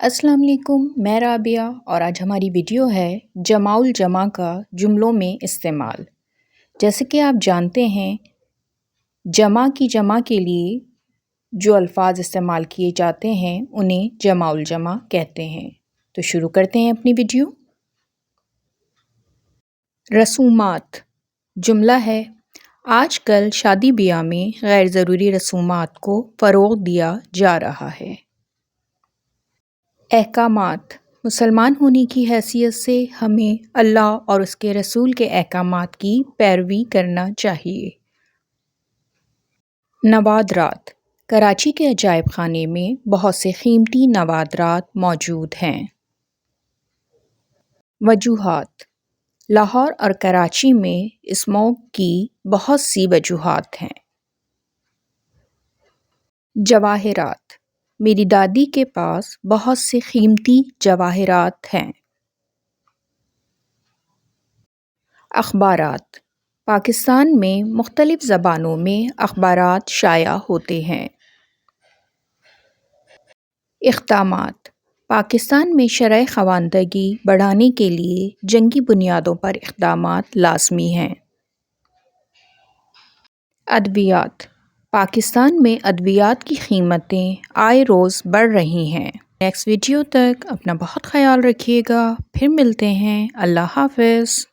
السلام علیکم، میں رابعہ اور آج ہماری ویڈیو ہے جمع الجمع کا جملوں میں استعمال۔ جیسے کہ آپ جانتے ہیں جمع کی جمع کے لیے جو الفاظ استعمال کیے جاتے ہیں انہیں جمع الجمع کہتے ہیں۔ تو شروع کرتے ہیں اپنی ویڈیو۔ رسومات جملہ ہے، آج کل شادی بیاہ میں غیر ضروری رسومات کو فروغ دیا جا رہا ہے۔ احکامات، مسلمان ہونے کی حیثیت سے ہمیں اللہ اور اس کے رسول کے احکامات کی پیروی کرنا چاہیے۔ نوادرات، کراچی کے عجائب خانے میں بہت سے قیمتی نوادرات موجود ہیں۔ وجوہات، لاہور اور کراچی میں اسموگ کی بہت سی وجوہات ہیں۔ جواہرات، میری دادی کے پاس بہت سے قیمتی جواہرات ہیں۔ اخبارات، پاکستان میں مختلف زبانوں میں اخبارات شائع ہوتے ہیں۔ اقدامات، پاکستان میں شرح خواندگی بڑھانے کے لیے جنگی بنیادوں پر اقدامات لازمی ہیں۔ ادویات، پاکستان میں ادویات کی قیمتیں آئے روز بڑھ رہی ہیں۔ نیکسٹ ویڈیو تک اپنا بہت خیال رکھیے گا، پھر ملتے ہیں، اللہ حافظ۔